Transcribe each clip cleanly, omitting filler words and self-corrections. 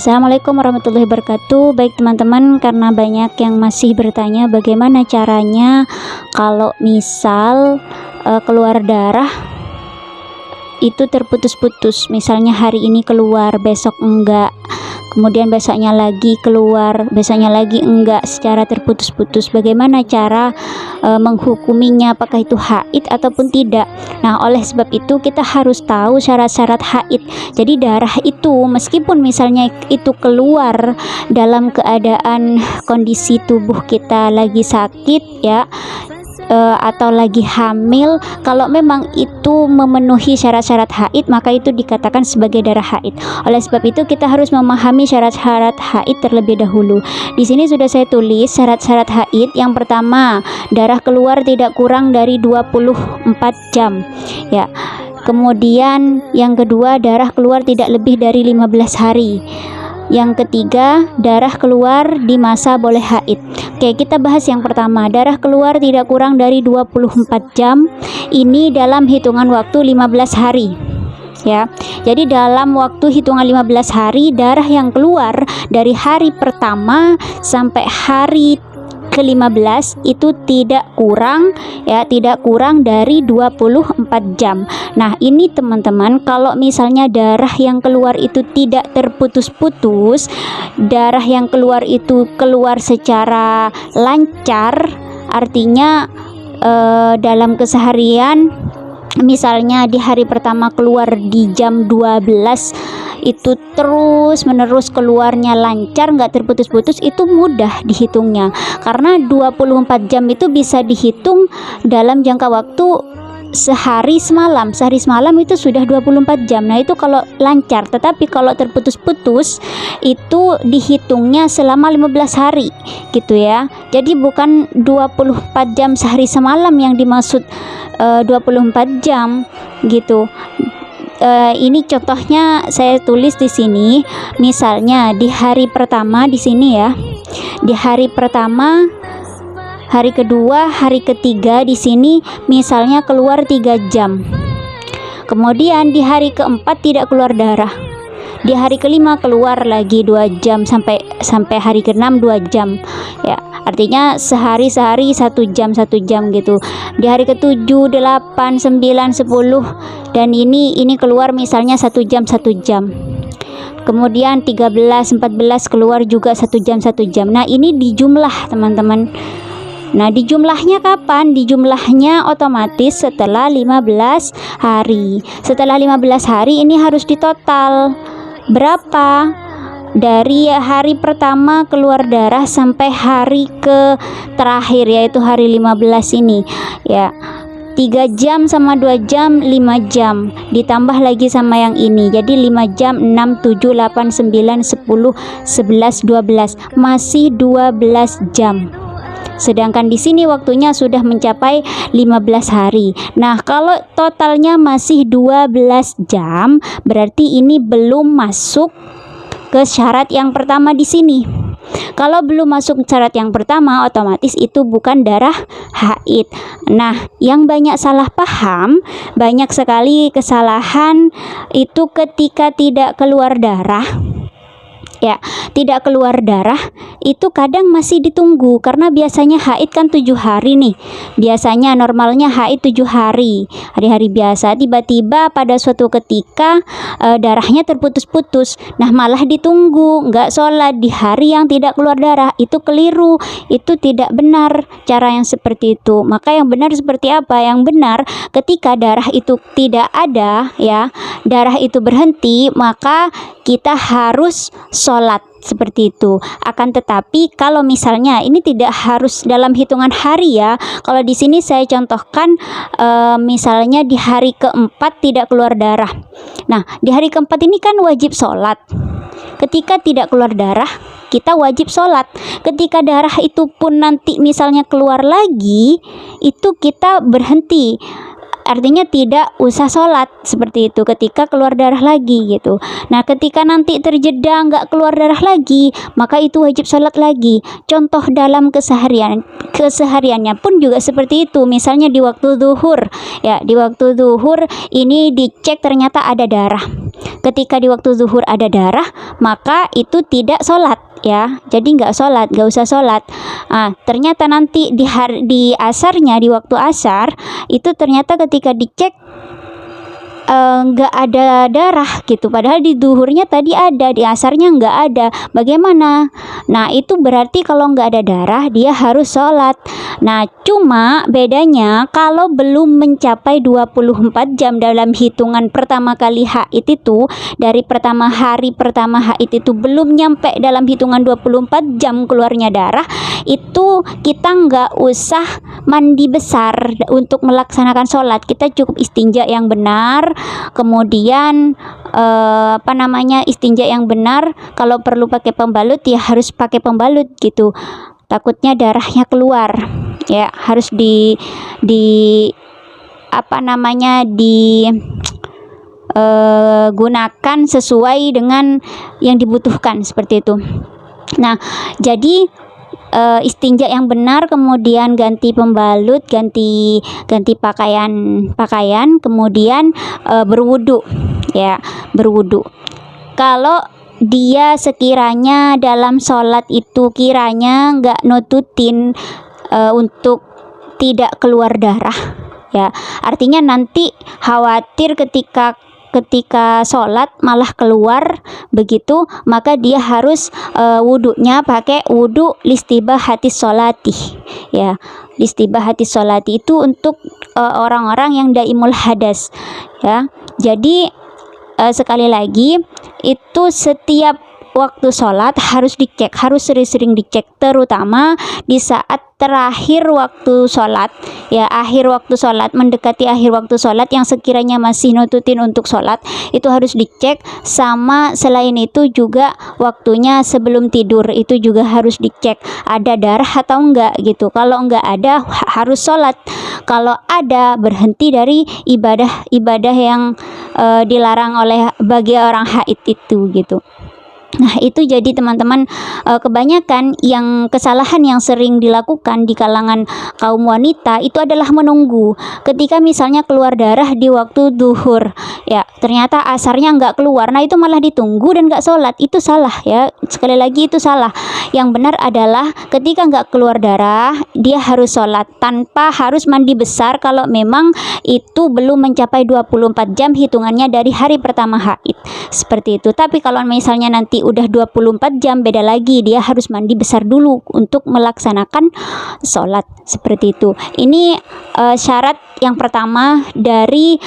Assalamualaikum warahmatullahi wabarakatuh. Baik teman-teman, karena banyak yang masih bertanya bagaimana caranya kalau misal keluar darah itu terputus-putus, misalnya hari ini keluar, besok enggak, kemudian besoknya lagi keluar, besoknya lagi enggak, secara terputus-putus. Bagaimana cara menghukuminya, apakah itu haid ataupun tidak? Nah, oleh sebab itu kita harus tahu syarat-syarat haid. Jadi darah itu meskipun misalnya itu keluar dalam keadaan kondisi tubuh kita lagi sakit ya, atau lagi hamil, kalau memang itu memenuhi syarat-syarat haid, maka itu dikatakan sebagai darah haid. Oleh sebab itu kita harus memahami syarat-syarat haid terlebih dahulu. Di sini sudah saya tulis syarat-syarat haid. Yang pertama, darah keluar tidak kurang dari 24 jam ya. Kemudian yang kedua, darah keluar tidak lebih dari 15 hari. Yang ketiga, darah keluar di masa boleh haid. Oke, kita bahas yang pertama, darah keluar tidak kurang dari 24 jam. Ini dalam hitungan waktu 15 hari ya. Jadi dalam waktu hitungan 15 hari, darah yang keluar dari hari pertama sampai hari ke-15 itu tidak kurang ya, tidak kurang dari 24 jam. Nah, ini teman-teman, kalau misalnya darah yang keluar itu tidak terputus-putus, darah yang keluar itu keluar secara lancar, artinya dalam keseharian, misalnya di hari pertama keluar di jam 12 itu terus menerus keluarnya lancar, nggak terputus-putus, itu mudah dihitungnya karena 24 jam itu bisa dihitung dalam jangka waktu sehari semalam. Sehari semalam itu sudah 24 jam. Nah, itu kalau lancar. Tetapi kalau terputus-putus itu dihitungnya selama 15 hari gitu ya. Jadi bukan 24 jam sehari semalam yang dimaksud 24 jam gitu. Ini contohnya saya tulis di sini. Misalnya di hari pertama di sini ya. Di hari pertama, hari kedua, hari ketiga di sini misalnya keluar 3 jam. Kemudian di hari keempat tidak keluar darah. Di hari kelima keluar lagi 2 jam sampai hari ke-6 2 jam. Ya, artinya sehari 1 jam gitu. Di hari ke-7, 8, 9, 10 dan ini keluar misalnya 1 jam. Kemudian 13, 14 keluar juga 1 jam. Nah, ini dijumlah teman-teman. Nah, dijumlahnya kapan? Dijumlahnya otomatis setelah 15 hari. Setelah 15 hari ini harus ditotal. Berapa? Dari hari pertama keluar darah sampai hari ke terakhir, yaitu hari 15 ini ya. 3 jam sama 2 jam 5 jam ditambah lagi sama yang ini, jadi 5 jam, 6, 7, 8, 9, 10, 11, 12, masih 12 jam. Sedangkan di sini waktunya sudah mencapai 15 hari. Nah, kalau totalnya masih 12 jam, berarti ini belum masuk ke syarat yang pertama di sini. Kalau belum masuk syarat yang pertama, otomatis itu bukan darah haid. Nah, yang banyak salah paham, banyak sekali kesalahan itu ketika tidak keluar darah. Ya, tidak keluar darah itu kadang masih ditunggu karena biasanya haid kan 7 hari nih. Biasanya normalnya haid 7 hari, hari-hari biasa. Tiba-tiba pada suatu ketika darahnya terputus-putus. Nah, malah ditunggu, nggak sholat di hari yang tidak keluar darah. Itu keliru, itu tidak benar cara yang seperti itu. Maka yang benar seperti apa? Yang benar ketika darah itu tidak ada ya, darah itu berhenti, maka kita harus sholat seperti itu. Akan tetapi kalau misalnya ini tidak harus dalam hitungan hari ya. Kalau di sini saya contohkan misalnya di hari keempat tidak keluar darah. Nah, di hari keempat ini kan wajib sholat. Ketika tidak keluar darah, kita wajib sholat. Ketika darah itu pun nanti misalnya keluar lagi, itu kita berhenti. artinya tidak usah sholat seperti itu ketika keluar darah lagi gitu. Nah, ketika nanti terjeda nggak keluar darah lagi, maka itu wajib sholat lagi. Contoh dalam kesehariannya pun juga seperti itu. Misalnya di waktu zuhur, ya di waktu zuhur ini dicek ternyata ada darah. Ketika di waktu zuhur ada darah, maka itu tidak sholat ya. Jadi nggak usah sholat. Ternyata nanti di asarnya, di waktu asar itu ternyata ketika dicek nggak ada darah gitu, padahal di duhurnya tadi ada, di asarnya nggak ada. Bagaimana? Nah, itu berarti kalau nggak ada darah dia harus sholat. Nah, cuma bedanya kalau belum mencapai 24 jam dalam hitungan pertama kali haid itu, dari hari pertama haid itu belum nyampe dalam hitungan 24 jam keluarnya darah, itu kita nggak usah mandi besar untuk melaksanakan sholat. Kita cukup istinja yang benar, kemudian istinja yang benar. Kalau perlu pakai pembalut ya harus pakai pembalut gitu, takutnya darahnya keluar ya. Harus gunakan sesuai dengan yang dibutuhkan seperti itu. Nah, jadi istinja yang benar, kemudian ganti pembalut, ganti pakaian, kemudian berwudu ya, berwudu. Kalau dia sekiranya dalam sholat itu kiranya nggak nututin untuk tidak keluar darah ya, artinya nanti khawatir ketika sholat malah keluar begitu, maka dia harus wudunya pakai wudu listibahatis sholati ya. Listibahatis sholati itu untuk orang-orang yang daimul hadas ya. Jadi sekali lagi, itu setiap waktu sholat harus dicek, harus sering-sering dicek, terutama di saat terakhir waktu sholat ya, akhir waktu sholat, mendekati akhir waktu sholat yang sekiranya masih nututin untuk sholat, itu harus dicek. Sama selain itu juga waktunya sebelum tidur itu juga harus dicek ada darah atau enggak gitu. Kalau enggak ada harus sholat, kalau ada berhenti dari ibadah yang dilarang bagi orang haid itu gitu. Nah, itu jadi teman-teman, kebanyakan kesalahan yang sering dilakukan di kalangan kaum wanita itu adalah menunggu. Ketika misalnya keluar darah di waktu duhur ya, ternyata asarnya nggak keluar, nah itu malah ditunggu dan nggak sholat. Itu salah ya, sekali lagi itu salah. Yang benar adalah ketika nggak keluar darah dia harus sholat tanpa harus mandi besar kalau memang itu belum mencapai 24 jam hitungannya dari hari pertama haid seperti itu. Tapi kalau misalnya nanti udah 24 jam beda lagi, dia harus mandi besar dulu untuk melaksanakan sholat seperti itu. Ini syarat yang pertama dari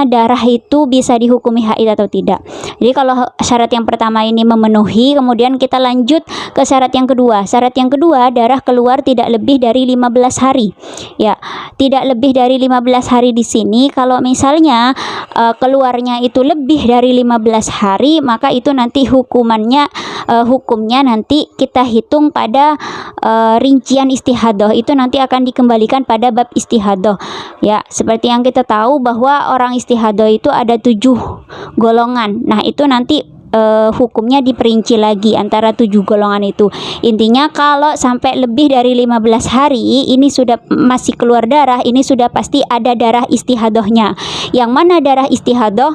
darah itu bisa dihukumi haid atau tidak. Jadi kalau syarat yang pertama ini memenuhi, kemudian kita lanjut ke syarat yang kedua. Syarat yang kedua, darah keluar tidak lebih dari 15 hari ya. Tidak lebih dari 15 hari di sini, kalau misalnya keluarnya itu lebih dari 15 hari, maka itu nanti hukumnya nanti kita hitung pada rincian istihadah. Itu nanti akan dikembalikan pada bab istihadah ya. Seperti yang kita tahu bahwa orang istihadah itu ada 7 golongan. Nah, itu nanti hukumnya diperinci lagi antara 7 golongan itu. Intinya kalau sampai lebih dari 15 hari ini sudah masih keluar darah, ini sudah pasti ada darah istihadahnya. Yang mana darah istihadah,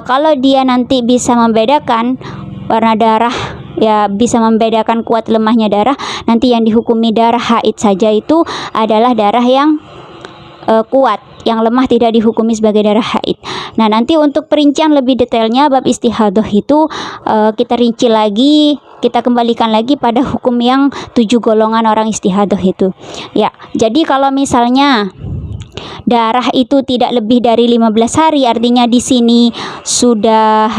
kalau dia nanti bisa membedakan warna darah ya, bisa membedakan kuat lemahnya darah, nanti yang dihukumi darah haid saja itu adalah darah yang kuat, yang lemah tidak dihukumi sebagai darah haid. Nah, nanti untuk perincian lebih detailnya bab istihadah itu kita rinci lagi, kita kembalikan lagi pada hukum yang 7 golongan orang istihadah itu ya. Jadi kalau misalnya darah itu tidak lebih dari 15 hari, artinya di sini sudah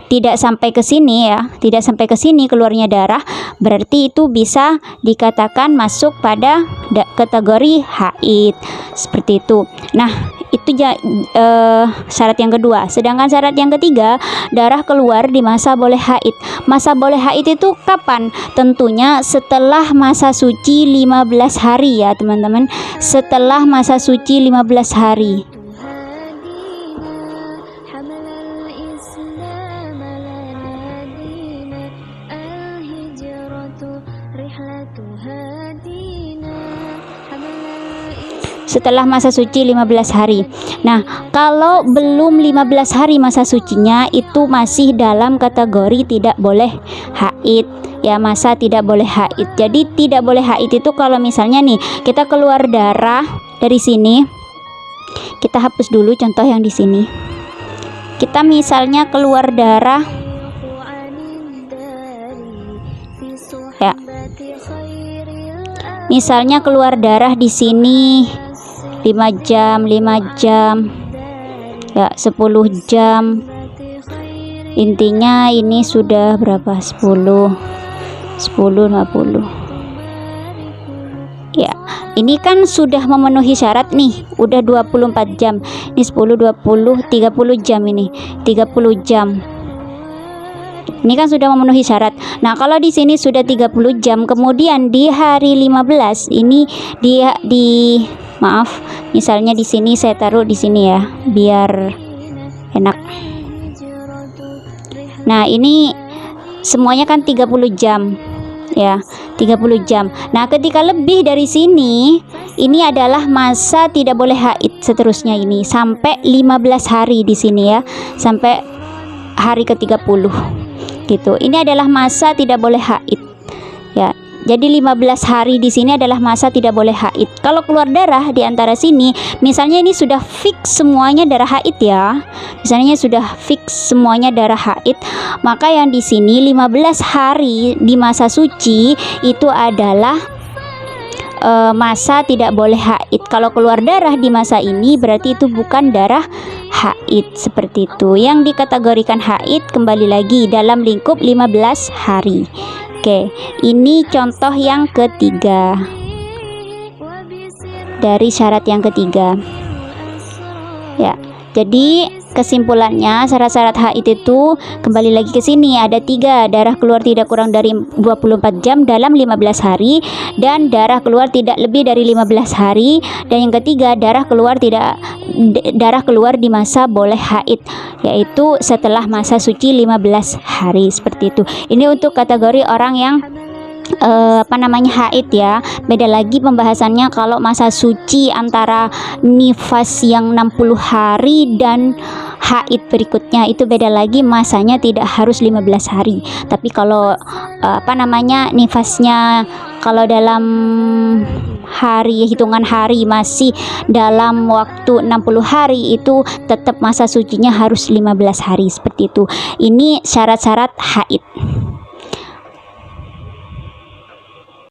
tidak sampai ke sini ya, tidak sampai ke sini keluarnya darah, berarti itu bisa dikatakan masuk pada kategori haid seperti itu. Nah, Itu syarat yang kedua. Sedangkan syarat yang ketiga, darah keluar di masa boleh haid. Masa boleh haid itu kapan? Tentunya setelah masa suci 15 hari ya teman-teman. Setelah masa suci 15 hari. Setelah masa suci 15 hari. Nah, kalau belum 15 hari masa sucinya, itu masih dalam kategori tidak boleh haid ya, masa tidak boleh haid. Jadi tidak boleh haid itu kalau misalnya nih kita keluar darah dari sini. Kita hapus dulu contoh yang di sini. Kita misalnya keluar darah ya. Misalnya keluar darah di sini 5 jam ya, 10 jam. Intinya ini sudah berapa? 10 50 ya. Ini kan sudah memenuhi syarat nih, udah 24 jam. Ini 10 20 30 jam, ini 30 jam. Ini kan sudah memenuhi syarat. Nah, kalau di sini sudah 30 jam, kemudian di hari 15 ini maaf, misalnya di sini saya taruh di sini ya, biar enak. Nah, ini semuanya kan 30 jam ya, 30 jam. Nah, ketika lebih dari sini, ini adalah masa tidak boleh haid seterusnya, ini sampai 15 hari di sini ya, sampai hari ke-30 gitu. Ini adalah masa tidak boleh haid ya. Jadi 15 hari di sini adalah masa tidak boleh haid. Kalau keluar darah di antara sini, misalnya ini sudah fix semuanya darah haid ya. Misalnya sudah fix semuanya darah haid, maka yang di sini 15 hari di masa suci itu adalah masa tidak boleh haid. Kalau keluar darah di masa ini berarti itu bukan darah haid, seperti itu. Yang dikategorikan haid kembali lagi dalam lingkup 15 hari. Oke, ini contoh yang ketiga dari syarat yang ketiga ya. Jadi kesimpulannya, syarat-syarat haid itu kembali lagi ke sini ada 3. Darah keluar tidak kurang dari 24 jam dalam 15 hari, dan darah keluar tidak lebih dari 15 hari, dan yang ketiga darah keluar di masa boleh haid, yaitu setelah masa suci 15 hari, seperti itu. Ini untuk kategori orang yang haid ya. Beda lagi pembahasannya kalau masa suci antara nifas yang 60 hari dan haid berikutnya, itu beda lagi, masanya tidak harus 15 hari. Tapi kalau nifasnya kalau dalam hari, hitungan hari masih dalam waktu 60 hari, itu tetap masa sucinya harus 15 hari, seperti itu. Ini syarat-syarat haid.